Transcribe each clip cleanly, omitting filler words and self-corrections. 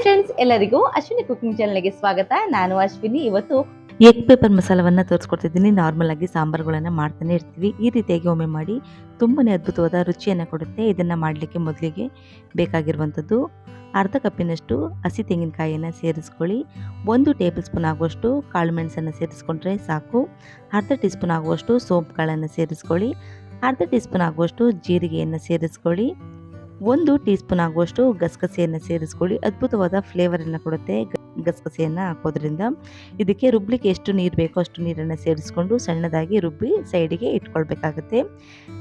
Friends, ಎಲ್ಲರಿಗೂ Ashwini cooking ಚಾನಲ್ಗೆ ಸ್ವಾಗತ. ನಾನು ಅಶ್ವಿನಿ. ಇವತ್ತು ಎಗ್ ಪೇಪರ್ ಮಸಾಲವನ್ನು ತೋರಿಸ್ಕೊಡ್ತಿದ್ದೀನಿ. ನಾರ್ಮಲ್ ಆಗಿ ಸಾಂಬಾರುಗಳನ್ನು ಮಾಡ್ತಾನೆ ಇರ್ತೀವಿ. ಈ ರೀತಿಯಾಗಿ ಒಮ್ಮೆ ಮಾಡಿ ತುಂಬಾನೇ ಅದ್ಭುತವಾದ ರುಚಿಯನ್ನು ಕೊಡುತ್ತೆ. ಇದನ್ನು ಮಾಡಲಿಕ್ಕೆ ಮೊದಲಿಗೆ ಬೇಕಾಗಿರುವಂಥದ್ದು ಅರ್ಧ ಕಪ್ಪಿನಷ್ಟು ಹಸಿ ತೆಂಗಿನಕಾಯಿಯನ್ನು ಸೇರಿಸ್ಕೊಳ್ಳಿ. 1 ಟೇಬಲ್ ಸ್ಪೂನ್ ಆಗುವಷ್ಟು ಕಾಳು ಮೆಣಸನ್ನು ಸೇರಿಸ್ಕೊಂಡ್ರೆ ಸಾಕು. ಅರ್ಧ ಟೀ ಸ್ಪೂನ್ ಆಗುವಷ್ಟು ಸೋಂಪು ಕಾಳನ್ನು ಸೇರಿಸ್ಕೊಳ್ಳಿ. ಅರ್ಧ ಟೀ ಸ್ಪೂನ್ ಆಗುವಷ್ಟು ಜೀರಿಗೆಯನ್ನು ಸೇರಿಸ್ಕೊಳ್ಳಿ. 1 ಟೀ ಸ್ಪೂನ್ ಆಗುವಷ್ಟು ಗಸಗಸೆಯನ್ನು ಸೇರಿಸ್ಕೊಳ್ಳಿ. ಅದ್ಭುತವಾದ ಫ್ಲೇವರನ್ನು ಕೊಡುತ್ತೆ ಗಸಗಸೆಯನ್ನು ಹಾಕೋದ್ರಿಂದ. ಇದಕ್ಕೆ ರುಬ್ಲಿಕ್ಕೆ ಎಷ್ಟು ನೀರು ಬೇಕೋ ಅಷ್ಟು ನೀರನ್ನು ಸೇರಿಸ್ಕೊಂಡು ಸಣ್ಣದಾಗಿ ರುಬ್ಬಿ ಸೈಡಿಗೆ ಇಟ್ಕೊಳ್ಬೇಕಾಗುತ್ತೆ.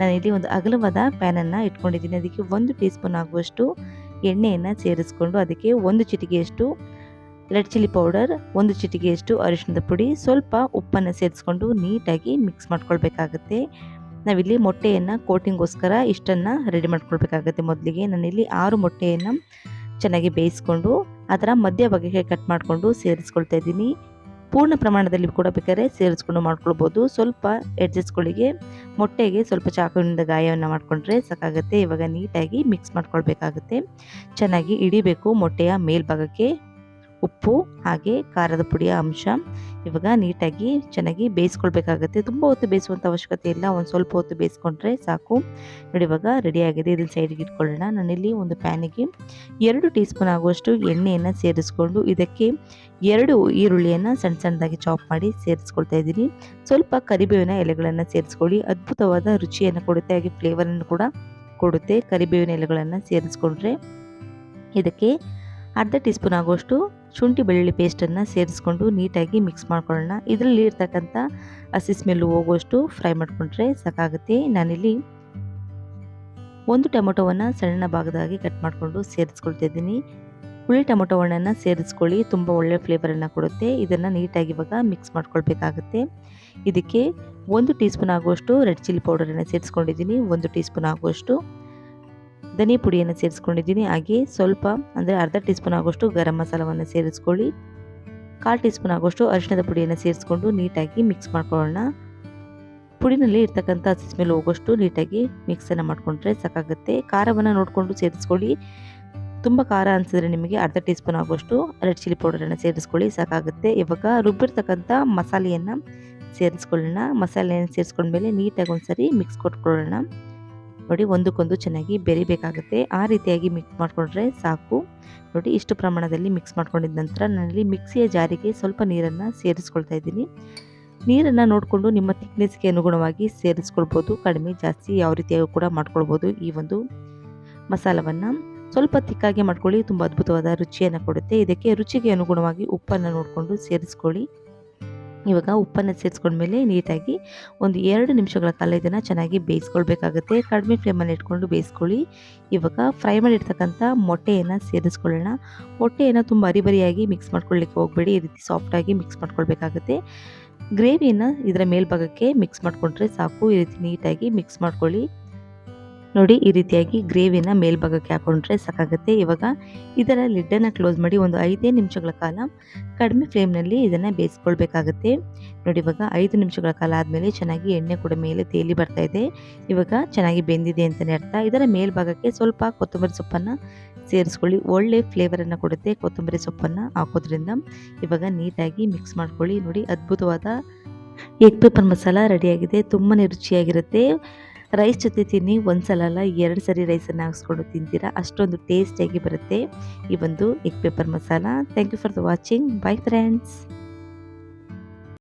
ನಾನಿಲ್ಲಿ ಒಂದು ಅಗಲವಾದ ಪ್ಯಾನನ್ನು ಇಟ್ಕೊಂಡಿದ್ದೀನಿ. ಅದಕ್ಕೆ 1 ಟೀ ಸ್ಪೂನ್ ಆಗುವಷ್ಟು ಎಣ್ಣೆಯನ್ನು ಸೇರಿಸ್ಕೊಂಡು ಅದಕ್ಕೆ 1 ಚಿಟಿಕೆಯಷ್ಟು ರೆಡ್ ಚಿಲ್ಲಿ ಪೌಡರ್, 1 ಚಿಟಿಕೆಯಷ್ಟು ಅರಿಶಿಣದ ಪುಡಿ, ಸ್ವಲ್ಪ ಉಪ್ಪನ್ನು ಸೇರಿಸ್ಕೊಂಡು ನೀಟಾಗಿ ಮಿಕ್ಸ್ ಮಾಡ್ಕೊಳ್ಬೇಕಾಗುತ್ತೆ. ನಾವಿಲ್ಲಿ ಮೊಟ್ಟೆಯನ್ನು ಕೋಟಿಂಗ್ಗೋಸ್ಕರ ಇಷ್ಟನ್ನು ರೆಡಿ ಮಾಡ್ಕೊಳ್ಬೇಕಾಗುತ್ತೆ. ಮೊದಲಿಗೆ ನಾನಿಲ್ಲಿ 6 ಮೊಟ್ಟೆಯನ್ನು ಚೆನ್ನಾಗಿ ಬೇಯಿಸ್ಕೊಂಡು ಅದರ ಮಧ್ಯಭಾಗಕ್ಕೆ ಕಟ್ ಮಾಡಿಕೊಂಡು ಸೇರಿಸ್ಕೊಳ್ತಾ ಇದ್ದೀನಿ. ಪೂರ್ಣ ಪ್ರಮಾಣದಲ್ಲಿ ಕೂಡ ಬೇಕಾದ್ರೆ ಸೇರಿಸ್ಕೊಂಡು ಮಾಡ್ಕೊಳ್ಬೋದು. ಸ್ವಲ್ಪ ಎಡ್ಜಸ್ಗಳಿಗೆ ಮೊಟ್ಟೆಗೆ ಸ್ವಲ್ಪ ಚಾಕುವಿನಿಂದ ಗಾಯವನ್ನು ಮಾಡಿಕೊಂಡ್ರೆ ಸಾಕಾಗುತ್ತೆ. ಇವಾಗ ನೀಟಾಗಿ ಮಿಕ್ಸ್ ಮಾಡ್ಕೊಳ್ಬೇಕಾಗುತ್ತೆ. ಚೆನ್ನಾಗಿ ಹಿಡಿಬೇಕು ಮೊಟ್ಟೆಯ ಮೇಲ್ಭಾಗಕ್ಕೆ ಉಪ್ಪು ಹಾಗೆ ಖಾರದ ಪುಡಿಯ ಅಂಶ. ಇವಾಗ ನೀಟಾಗಿ ಚೆನ್ನಾಗಿ ಬೇಯಿಸ್ಕೊಳ್ಬೇಕಾಗುತ್ತೆ. ತುಂಬ ಹೊತ್ತು ಬೇಯಿಸುವಂಥ ಅವಶ್ಯಕತೆ ಇಲ್ಲ, ಒಂದು ಸ್ವಲ್ಪ ಹೊತ್ತು ಬೇಯಿಸ್ಕೊಂಡ್ರೆ ಸಾಕು. ನೋಡಿ ಇವಾಗ ರೆಡಿಯಾಗಿದೆ. ಇದನ್ನು ಸೈಡಿಗೆ ಇಟ್ಕೊಳ್ಳೋಣ. ನಾನಿಲ್ಲಿ ಒಂದು ಪ್ಯಾನಿಗೆ 2 ಟೀ ಸ್ಪೂನ್ ಆಗುವಷ್ಟು ಎಣ್ಣೆಯನ್ನು ಸೇರಿಸ್ಕೊಂಡು ಇದಕ್ಕೆ 2 ಈರುಳ್ಳಿಯನ್ನು ಸಣ್ಣ ಸಣ್ಣದಾಗಿ ಚಾಪ್ ಮಾಡಿ ಸೇರಿಸ್ಕೊಳ್ತಾ ಇದ್ದೀನಿ. ಸ್ವಲ್ಪ ಕರಿಬೇವಿನ ಎಲೆಗಳನ್ನು ಸೇರಿಸ್ಕೊಳ್ಳಿ. ಅದ್ಭುತವಾದ ರುಚಿಯನ್ನು ಕೊಡುತ್ತೆ, ಹಾಗೆ ಫ್ಲೇವರನ್ನು ಕೂಡ ಕೊಡುತ್ತೆ. ಕರಿಬೇವಿನ ಎಲೆಗಳನ್ನು ಸೇರಿಸ್ಕೊಂಡ್ರೆ ಇದಕ್ಕೆ ಅರ್ಧ ಟೀ ಸ್ಪೂನ್ ಆಗುವಷ್ಟು ಶುಂಠಿ ಬೆಳ್ಳುಳ್ಳಿ ಪೇಸ್ಟನ್ನು ಸೇರಿಸ್ಕೊಂಡು ನೀಟಾಗಿ ಮಿಕ್ಸ್ ಮಾಡ್ಕೊಳ್ಳೋಣ. ಇದರಲ್ಲಿ ಇರ್ತಕ್ಕಂಥ ಹಸಿ ಸ್ಮೆಲ್ಲು ಹೋಗುವಷ್ಟು ಫ್ರೈ ಮಾಡಿಕೊಂಡ್ರೆ ಸಾಕಾಗುತ್ತೆ. ನಾನಿಲ್ಲಿ 1 ಟೊಮೊಟೊವನ್ನು ಸಣ್ಣ ಭಾಗದಾಗಿ ಕಟ್ ಮಾಡಿಕೊಂಡು ಸೇರಿಸ್ಕೊಳ್ತಾ ಇದ್ದೀನಿ. ಹುಳಿ ಟೊಮೊಟೊ ಹಣ್ಣನ್ನು ಸೇರಿಸ್ಕೊಳ್ಳಿ, ತುಂಬ ಒಳ್ಳೆ ಫ್ಲೇವರನ್ನು ಕೊಡುತ್ತೆ. ಇದನ್ನು ನೀಟಾಗಿ ಇವಾಗ ಮಿಕ್ಸ್ ಮಾಡ್ಕೊಳ್ಬೇಕಾಗುತ್ತೆ. ಇದಕ್ಕೆ 1 ಟೀ ಸ್ಪೂನ್ ಆಗುವಷ್ಟು ರೆಡ್ ಚಿಲ್ಲಿ ಪೌಡರನ್ನು ಸೇರಿಸ್ಕೊಂಡಿದ್ದೀನಿ. 1 ಟೀ ಸ್ಪೂನ್ ಆಗುವಷ್ಟು ಧನಿ ಪುಡಿಯನ್ನು ಸೇರಿಸ್ಕೊಂಡಿದ್ದೀನಿ. ಹಾಗೆ ಸ್ವಲ್ಪ ಅಂದರೆ ಅರ್ಧ ಟೀ ಸ್ಪೂನ್ ಆಗುವಷ್ಟು ಗರಂ ಮಸಾಲವನ್ನು ಸೇರಿಸ್ಕೊಳ್ಳಿ. 1/4 ಟೀ ಸ್ಪೂನ್ ಆಗುವಷ್ಟು ಅರಿಶಿಣದ ಪುಡಿಯನ್ನು ಸೇರಿಸ್ಕೊಂಡು ನೀಟಾಗಿ ಮಿಕ್ಸ್ ಮಾಡ್ಕೊಳ್ಳೋಣ. ಪುಡಿನಲ್ಲಿ ಇರ್ತಕ್ಕಂಥ ಹಸಿ ಸ್ಮೆಲ್ ಹೋಗೋಷ್ಟು ನೀಟಾಗಿ ಮಿಕ್ಸನ್ನು ಮಾಡಿಕೊಂಡ್ರೆ ಸಾಕಾಗುತ್ತೆ. ಖಾರವನ್ನು ನೋಡಿಕೊಂಡು ಸೇರಿಸ್ಕೊಳ್ಳಿ. ತುಂಬ ಖಾರ ಅನಿಸಿದ್ರೆ ನಿಮಗೆ ಅರ್ಧ ಟೀ ಸ್ಪೂನ್ ಆಗುವಷ್ಟು ರೆಡ್ ಚಿಲ್ಲಿ ಪೌಡರನ್ನು ಸೇರಿಸ್ಕೊಳ್ಳಿ, ಸಾಕಾಗುತ್ತೆ. ಇವಾಗ ರುಬ್ಬಿರ್ತಕ್ಕಂಥ ಮಸಾಲೆಯನ್ನು ಸೇರಿಸ್ಕೊಳ್ಳೋಣ. ಮಸಾಲೆಯನ್ನು ಸೇರಿಸ್ಕೊಂಡ್ಮೇಲೆ ನೀಟಾಗಿ ಒಂದ್ಸರಿ ಮಿಕ್ಸ್ ಕೊಟ್ಕೊಳ್ಳೋಣ. ನೋಡಿ ಒಂದಕ್ಕೊಂದು ಚೆನ್ನಾಗಿ ಬೆರಿಬೇಕಾಗುತ್ತೆ. ಆ ರೀತಿಯಾಗಿ ಮಿಕ್ಸ್ ಮಾಡಿಕೊಂಡ್ರೆ ಸಾಕು. ನೋಡಿ ಇಷ್ಟು ಪ್ರಮಾಣದಲ್ಲಿ ಮಿಕ್ಸ್ ಮಾಡ್ಕೊಂಡಿದ್ದ ನಂತರ ನಾನಲ್ಲಿ ಮಿಕ್ಸಿಯ ಜಾರಿಗೆ ಸ್ವಲ್ಪ ನೀರನ್ನು ಸೇರಿಸ್ಕೊಳ್ತಾ ಇದ್ದೀನಿ. ನೀರನ್ನು ನೋಡಿಕೊಂಡು ನಿಮ್ಮ ಥಿಕ್ನೆಸ್ಗೆ ಅನುಗುಣವಾಗಿ ಸೇರಿಸ್ಕೊಳ್ಬೋದು. ಕಡಿಮೆ ಜಾಸ್ತಿ ಯಾವ ರೀತಿಯಾಗಿ ಕೂಡ ಮಾಡ್ಕೊಳ್ಬೋದು. ಈ ಒಂದು ಮಸಾಲವನ್ನು ಸ್ವಲ್ಪ ತಿಕ್ಕಾಗಿ ಮಾಡ್ಕೊಳ್ಳಿ, ತುಂಬ ಅದ್ಭುತವಾದ ರುಚಿಯನ್ನು ಕೊಡುತ್ತೆ. ಇದಕ್ಕೆ ರುಚಿಗೆ ಅನುಗುಣವಾಗಿ ಉಪ್ಪನ್ನು ನೋಡಿಕೊಂಡು ಸೇರಿಸ್ಕೊಳ್ಳಿ. ಇವಾಗ ಉಪ್ಪನ್ನು ಸೇರಿಸ್ಕೊಂಡ್ಮೇಲೆ ನೀಟಾಗಿ ಒಂದು 2 ನಿಮಿಷಗಳ ಕಾಲ ಇದನ್ನು ಚೆನ್ನಾಗಿ ಬೇಯಿಸ್ಕೊಳ್ಬೇಕಾಗುತ್ತೆ. ಕಡಿಮೆ ಫ್ಲೇಮಲ್ಲಿ ಇಟ್ಕೊಂಡು ಬೇಯಿಸ್ಕೊಳ್ಳಿ. ಇವಾಗ ಫ್ರೈ ಮಾಡಿರ್ತಕ್ಕಂಥ ಮೊಟ್ಟೆಯನ್ನು ಸೇರಿಸ್ಕೊಳ್ಳೋಣ. ಮೊಟ್ಟೆಯನ್ನು ತುಂಬ ಅರಿಬರಿಯಾಗಿ ಮಿಕ್ಸ್ ಮಾಡ್ಕೊಳ್ಳಿಕ್ಕೆ ಹೋಗಬೇಡಿ. ಈ ರೀತಿ ಸಾಫ್ಟಾಗಿ ಮಿಕ್ಸ್ ಮಾಡ್ಕೊಳ್ಬೇಕಾಗುತ್ತೆ. ಗ್ರೇವಿಯನ್ನು ಇದರ ಮೇಲ್ಭಾಗಕ್ಕೆ ಮಿಕ್ಸ್ ಮಾಡಿಕೊಂಡ್ರೆ ಸಾಕು. ಈ ರೀತಿ ನೀಟಾಗಿ ಮಿಕ್ಸ್ ಮಾಡ್ಕೊಳ್ಳಿ. ನೋಡಿ ಈ ರೀತಿಯಾಗಿ ಗ್ರೇವಿನ ಮೇಲ್ಭಾಗಕ್ಕೆ ಹಾಕೊಂಡ್ರೆ ಸಾಕಾಗುತ್ತೆ. ಇವಾಗ ಇದರ ಲಿಡ್ಡನ್ನು ಕ್ಲೋಸ್ ಮಾಡಿ ಒಂದು 5 ನಿಮಿಷಗಳ ಕಾಲ ಕಡಿಮೆ ಫ್ಲೇಮ್ನಲ್ಲಿ ಇದನ್ನು ಬೇಯಿಸ್ಕೊಳ್ಬೇಕಾಗುತ್ತೆ. ನೋಡಿ ಇವಾಗ 5 ನಿಮಿಷಗಳ ಕಾಲ ಆದಮೇಲೆ ಚೆನ್ನಾಗಿ ಎಣ್ಣೆ ಕೂಡ ಮೇಲೆ ತೇಲಿ ಬರ್ತಾ ಇದೆ. ಇವಾಗ ಚೆನ್ನಾಗಿ ಬೆಂದಿದೆ ಅಂತಲೇ ಅರ್ಥ. ಇದರ ಮೇಲ್ಭಾಗಕ್ಕೆ ಸ್ವಲ್ಪ ಕೊತ್ತಂಬರಿ ಸೊಪ್ಪನ್ನು ಸೇರಿಸ್ಕೊಳ್ಳಿ. ಒಳ್ಳೆ ಫ್ಲೇವರನ್ನು ಕೊಡುತ್ತೆ ಕೊತ್ತಂಬರಿ ಸೊಪ್ಪನ್ನು ಹಾಕೋದ್ರಿಂದ. ಇವಾಗ ನೀಟಾಗಿ ಮಿಕ್ಸ್ ಮಾಡ್ಕೊಳ್ಳಿ. ನೋಡಿ ಅದ್ಭುತವಾದ ಎಗ್ ಪೇಪರ್ ಮಸಾಲ ರೆಡಿಯಾಗಿದೆ. ತುಂಬಾ ರುಚಿಯಾಗಿರುತ್ತೆ. ರೈಸ್ ಜೊತೆ ತಿನ್ನಿ, ಒಂದ್ಸಲ ಅಲ್ಲ 2 ಸರಿ ರೈಸನ್ನು ಹಾಕ್ಸ್ಕೊಂಡು ತಿಂತೀರಾ, ಅಷ್ಟೊಂದು ಟೇಸ್ಟಿಯಾಗಿ ಬರುತ್ತೆ ಈ ಒಂದು egg pepper masala. Thank you for the watching. Bye friends.